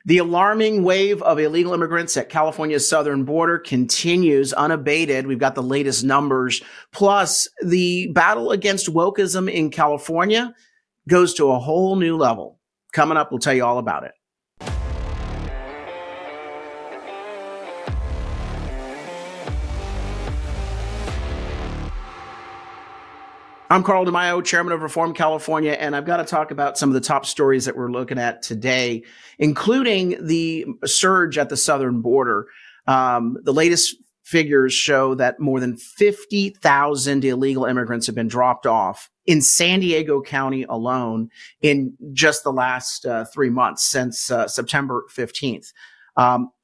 The alarming wave of illegal immigrants at California's southern border continues unabated. We've got the latest numbers. Plus, the battle against wokeism in California goes to a whole new level. Coming up, we'll tell you all about it. I'm Carl DeMaio, chairman of Reform California, and I've got to talk about some of the top stories that we're looking at today, including the surge at the southern border. The latest figures show that more than 50,000 illegal immigrants have been dropped off in San Diego County alone in just the last 3 months since September 15th.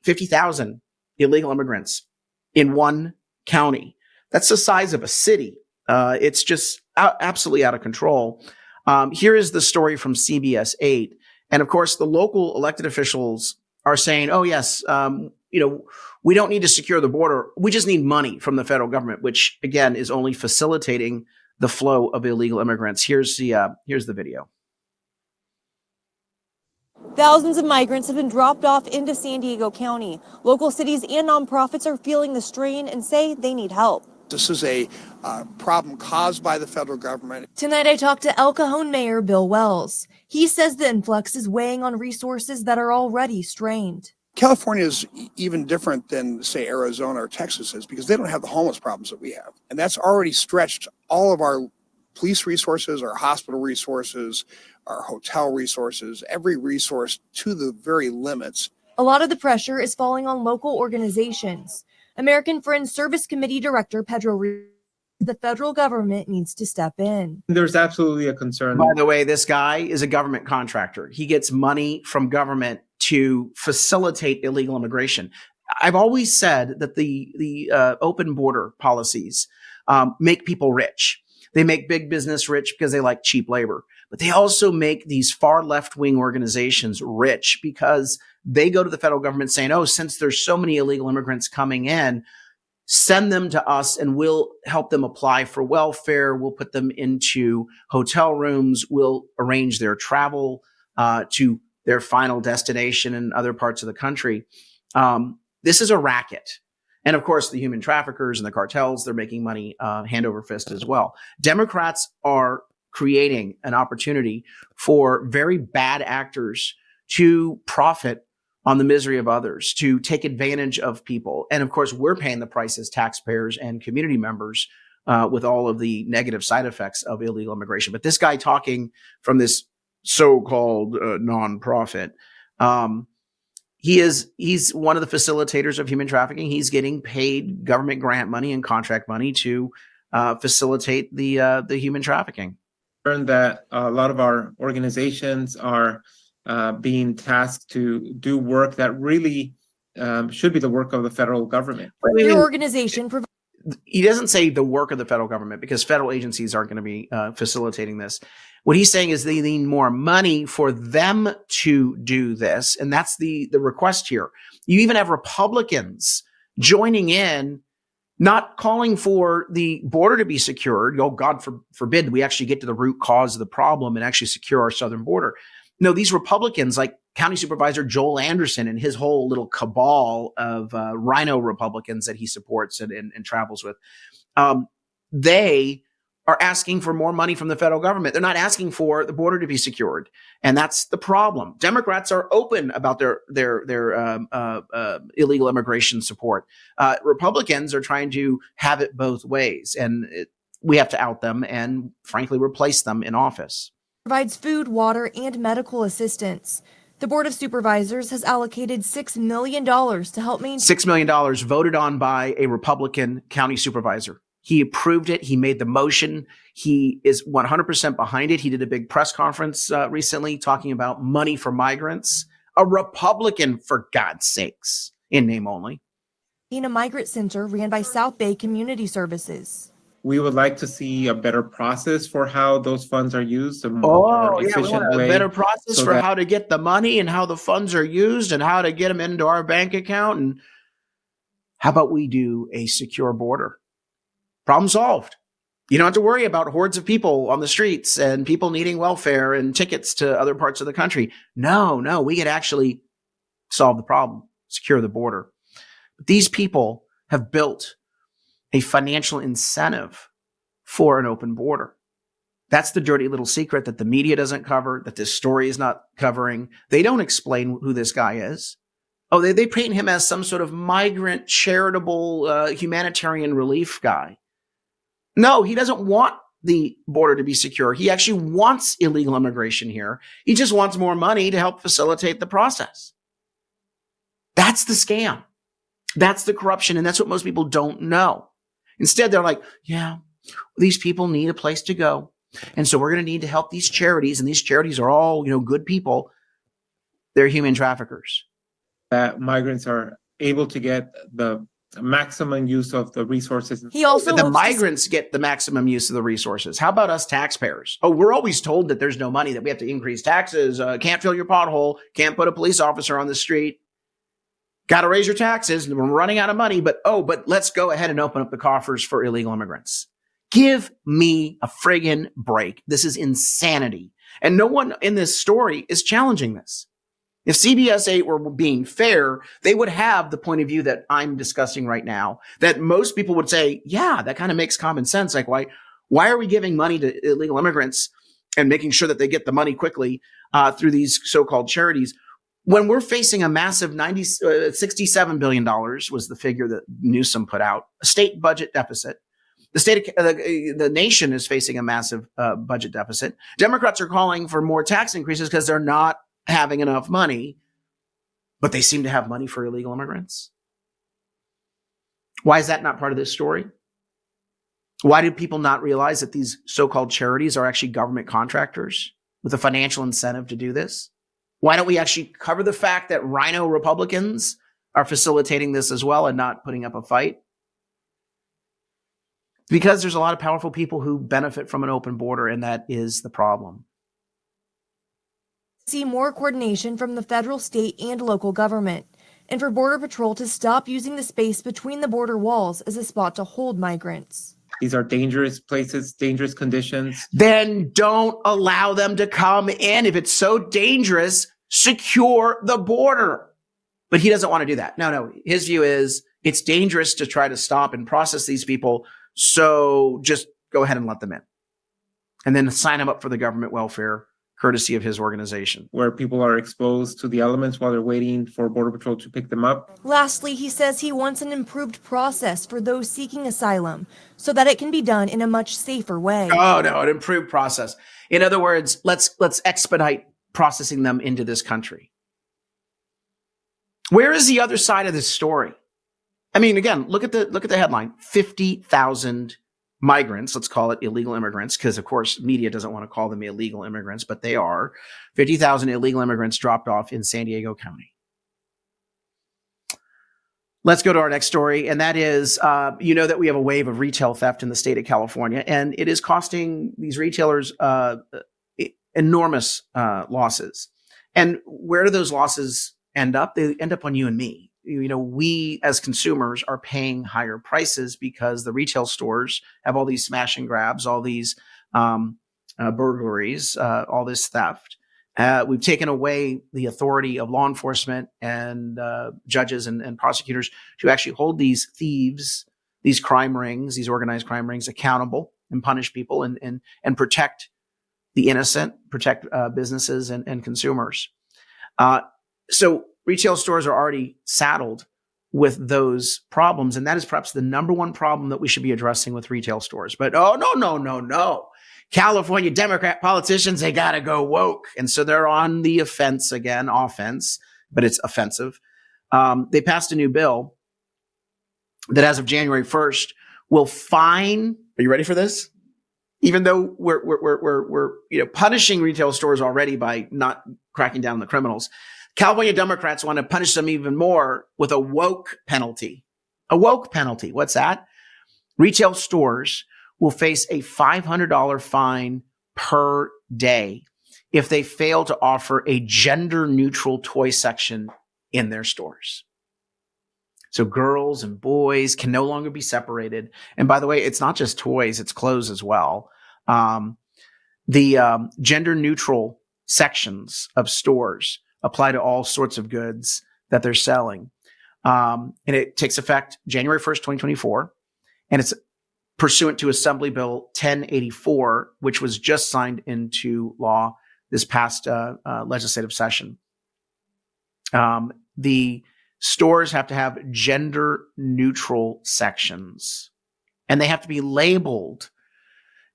50,000 illegal immigrants in one county. That's the size of a city. It's just absolutely out of control. Here is the story from CBS 8. And of course, the local elected officials are saying, oh, yes, we don't need to secure the border. We just need money from the federal government, which, again, is only facilitating the flow of illegal immigrants. Here's the video. Thousands of migrants have been dropped off into San Diego County. Local cities and nonprofits are feeling the strain and say they need help. This is a problem caused by the federal government. Tonight, I talked to El Cajon Mayor Bill Wells. He says the influx is weighing on resources that are already strained. California is even different than, say, Arizona or Texas is because they don't have the homeless problems that we have. And that's already stretched all of our police resources, our hospital resources, our hotel resources, every resource to the very limits. A lot of the pressure is falling on local organizations. American Friends Service Committee Director Pedro Reed, the federal government needs to step in. There's absolutely a concern. By the way, this guy is a government contractor. He gets money from government to facilitate illegal immigration. I've always said that the open border policies make people rich. They make big business rich because they like cheap labor. But they also make these far left-wing organizations rich because they go to the federal government saying, oh, since there's so many illegal immigrants coming in, send them to us and we'll help them apply for welfare. We'll put them into hotel rooms. We'll arrange their travel to their final destination in other parts of the country. This is a racket. And of course, the human traffickers and the cartels, they're making money hand over fist as well. Democrats are creating an opportunity for very bad actors to profit on the misery of others, to take advantage of people. And of course, we're paying the price as taxpayers and community members with all of the negative side effects of illegal immigration. But this guy talking from this so-called nonprofit, he's one of the facilitators of human trafficking. He's getting paid government grant money and contract money to facilitate the human trafficking. That a lot of our organizations are being tasked to do work that really should be the work of the federal government. Your organization he doesn't say the work of the federal government because federal agencies aren't going to be facilitating this. What he's saying is they need more money for them to do this. And that's the request here. You even have Republicans joining in, not calling for the border to be secured. Oh, God forbid we actually get to the root cause of the problem and actually secure our southern border. No, these Republicans like County Supervisor Joel Anderson and his whole little cabal of rhino Republicans that he supports and travels with, they are asking for more money from the federal government. They're not asking for the border to be secured. And that's the problem. Democrats are open about their illegal immigration support. Republicans are trying to have it both ways. And we have to out them and, frankly, replace them in office. Provides food, water, and medical assistance. The Board of Supervisors has allocated $6 million to help maintain. $6 million voted on by a Republican county supervisor. He approved it. He made the motion. He is 100% behind it. He did a big press conference recently talking about money for migrants. A Republican, for God's sakes, in name only. In a migrant center ran by South Bay Community Services. We would like to see a better process for how those funds are used. A more efficient way. A better process for how to get the money and how the funds are used and how to get them into our bank account. And how about we do a secure border? Problem solved. You don't have to worry about hordes of people on the streets and people needing welfare and tickets to other parts of the country. No, we could actually solve the problem, secure the border. But these people have built a financial incentive for an open border. That's the dirty little secret that the media doesn't cover, that this story is not covering. They don't explain who this guy is. Oh, they paint him as some sort of migrant, charitable, humanitarian relief guy. No, he doesn't want the border to be secure. He actually wants illegal immigration here. He just wants more money to help facilitate the process. That's the scam. That's the corruption. And that's what most people don't know. Instead, they're like, yeah, these people need a place to go. And so we're going to need to help these charities. And these charities are all, good people. They're human traffickers. That migrants are able to get the maximum use of the resources. He also the migrants get the maximum use of the resources. How about us taxpayers? Oh, we're always told that there's no money, that we have to increase taxes, can't fill your pothole, can't put a police officer on the street, got to raise your taxes, and we're running out of money. But let's go ahead and open up the coffers for illegal immigrants. Give me a friggin' break. This is insanity. And no one in this story is challenging this. If CBS 8 were being fair, they would have the point of view that I'm discussing right now, that most people would say, yeah, that kind of makes common sense. Like, why are we giving money to illegal immigrants and making sure that they get the money quickly through these so-called charities when we're facing a massive $67 billion was the figure that Newsom put out, a state budget deficit. The nation is facing a massive budget deficit. Democrats are calling for more tax increases because they're not having enough money, but they seem to have money for illegal immigrants. Why is that not part of this story? Why do people not realize that these so-called charities are actually government contractors with a financial incentive to do this? Why don't we actually cover the fact that rhino Republicans are facilitating this as well and not putting up a fight? Because there's a lot of powerful people who benefit from an open border, and that is the problem. See more coordination from the federal, state, and local government, and for Border Patrol to stop using the space between the border walls as a spot to hold migrants. These are dangerous places, dangerous conditions. Then don't allow them to come in. If it's so dangerous, secure the border. But he doesn't want to do that. No. His view is it's dangerous to try to stop and process these people. So just go ahead and let them in. And then sign them up for the government welfare, courtesy of his organization. Where people are exposed to the elements while they're waiting for Border Patrol to pick them up. Lastly, he says he wants an improved process for those seeking asylum so that it can be done in a much safer way. Oh, no, an improved process. In other words, let's expedite processing them into this country. Where is the other side of this story? I mean, again, look at the headline: 50,000 migrants. Let's call it illegal immigrants, because of course media doesn't want to call them illegal immigrants, but they are. 50,000 illegal immigrants dropped off in San Diego County. Let's go to our next story, and that is, that we have a wave of retail theft in the state of California, and it is costing these retailers enormous losses. And where do those losses end up? They end up on you and me. We as consumers are paying higher prices because the retail stores have all these smash and grabs, all these burglaries, all this theft. We've taken away the authority of law enforcement and judges and prosecutors to actually hold these thieves, these crime rings, these organized crime rings accountable and punish people and protect the innocent, protect businesses and consumers. So retail stores are already saddled with those problems, and that is perhaps the number one problem that we should be addressing with retail stores. But no. California Democrat politicians, they got to go woke. And so they're on the offense, but it's offensive. They passed a new bill that as of January 1st will fine, are you ready for this? Even though we're punishing retail stores already by not cracking down on the criminals, California Democrats want to punish them even more with a woke penalty. A woke penalty. What's that? Retail stores will face a $500 fine per day if they fail to offer a gender-neutral toy section in their stores. So girls and boys can no longer be separated. And by the way, it's not just toys, it's clothes as well. The gender-neutral sections of stores apply to all sorts of goods that they're selling. And it takes effect January 1st, 2024. And it's pursuant to Assembly Bill 1084, which was just signed into law this past legislative session. The stores have to have gender neutral sections, and they have to be labeled,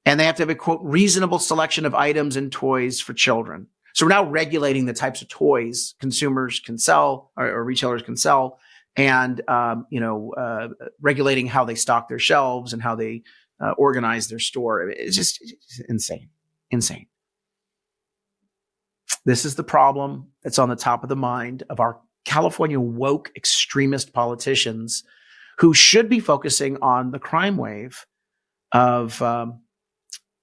and they have to have a, quote, reasonable selection of items and toys for children. So we're now regulating the types of toys consumers can sell or retailers can sell, and regulating how they stock their shelves and how they organize their store. It's just insane. This is the problem that's on the top of the mind of our California woke extremist politicians, who should be focusing on the crime wave of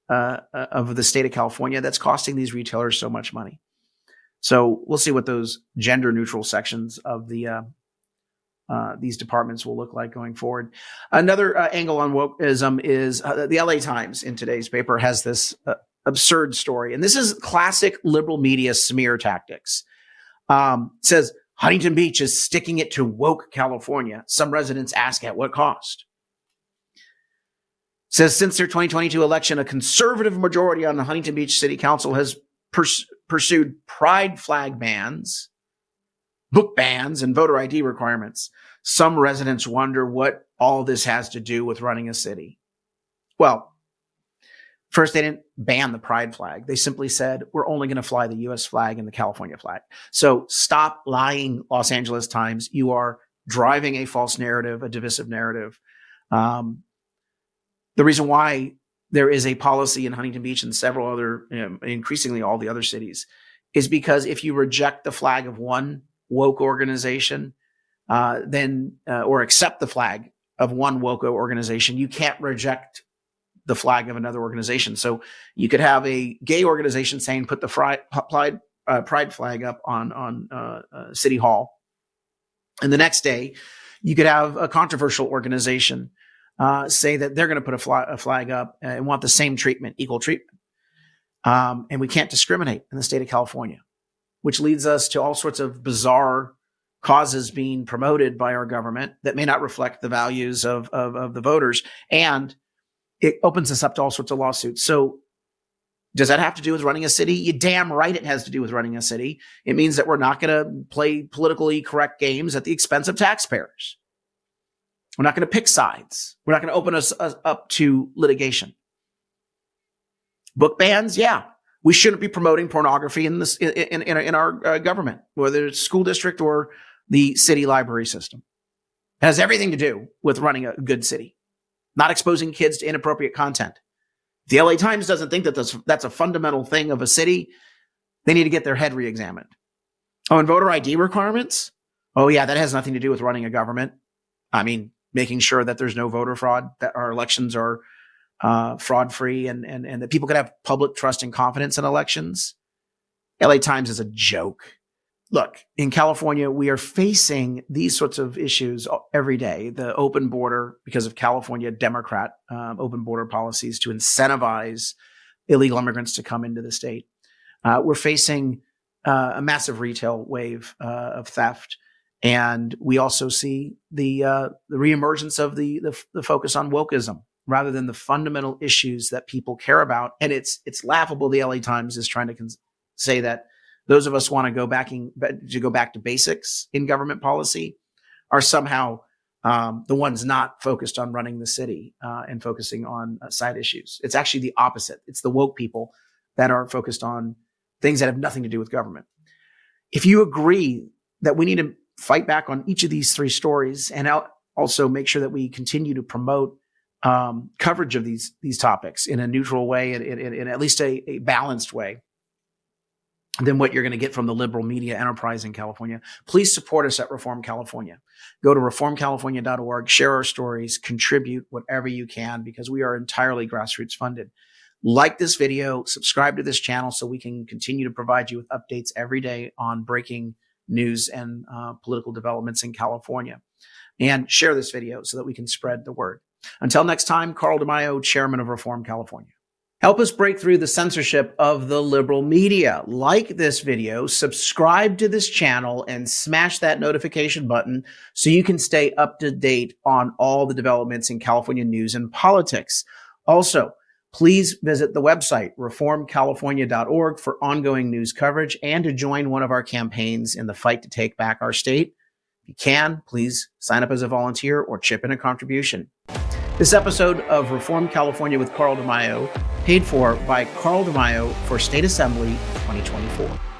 the state of California that's costing these retailers so much money. So we'll see what those gender neutral sections of the these departments will look like going forward. Another angle on wokeism is the LA Times in today's paper has this absurd story. And this is classic liberal media smear tactics. Says Huntington Beach is sticking it to woke California. Some residents ask at what cost. Says since their 2022 election, a conservative majority on the Huntington Beach City Council has pursued pride flag bans, book bans, and voter ID requirements. Some residents wonder what all this has to do with running a city. Well, first, they didn't ban the pride flag. They simply said, we're only going to fly the U.S. flag and the California flag. So stop lying, Los Angeles Times. You are driving a false narrative, a divisive narrative. The reason why there is a policy in Huntington Beach and several other, increasingly all the other cities, is because if you reject the flag of one woke organization, or accept the flag of one woke organization, you can't reject the flag of another organization. So you could have a gay organization saying, put the pride flag up on City Hall. And the next day, you could have a controversial organization say that they're going to put a flag up and want the same treatment, equal treatment. And we can't discriminate in the state of California, which leads us to all sorts of bizarre causes being promoted by our government that may not reflect the values of the voters. And it opens us up to all sorts of lawsuits. So does that have to do with running a city? You damn right it has to do with running a city. It means that we're not going to play politically correct games at the expense of taxpayers. We're not going to pick sides. We're not going to open us up to litigation. Book bans, yeah. We shouldn't be promoting pornography in this in our government, whether it's school district or the city library system. It has everything to do with running a good city, not exposing kids to inappropriate content. If the LA Times doesn't think that that's a fundamental thing of a city, they need to get their head reexamined. Oh, and voter ID requirements? Oh, yeah, that has nothing to do with running a government. I mean, making sure that there's no voter fraud, that our elections are fraud-free, and that people can have public trust and confidence in elections. LA Times is a joke. Look, in California, we are facing these sorts of issues every day. The open border, because of California Democrat open border policies to incentivize illegal immigrants to come into the state. We're facing a massive retail wave of theft. And we also see the reemergence of the focus on wokeism rather than the fundamental issues that people care about. And it's laughable. The LA Times is trying to say that those of us want to go back to basics in government policy are somehow the ones not focused on running the city and focusing on side issues. It's actually the opposite. It's the woke people that are focused on things that have nothing to do with government. If you agree that we need to fight back on each of these three stories and also make sure that we continue to promote coverage of these topics in a neutral way, in at least a balanced way, than what you're going to get from the liberal media enterprise in California. Please support us at Reform California. Go to reformcalifornia.org, share our stories, contribute whatever you can, because we are entirely grassroots funded. Like this video, subscribe to this channel so we can continue to provide you with updates every day on breaking news and political developments in California. And share this video so that we can spread the word. Until next time, Carl DeMaio, Chairman of Reform California. Help us break through the censorship of the liberal media. Like this video, subscribe to this channel, and smash that notification button so you can stay up to date on all the developments in California news and politics. Also, please visit the website reformcalifornia.org for ongoing news coverage and to join one of our campaigns in the fight to take back our state. If you can, please sign up as a volunteer or chip in a contribution. This episode of Reform California with Carl DeMaio, paid for by Carl DeMaio for State Assembly 2024.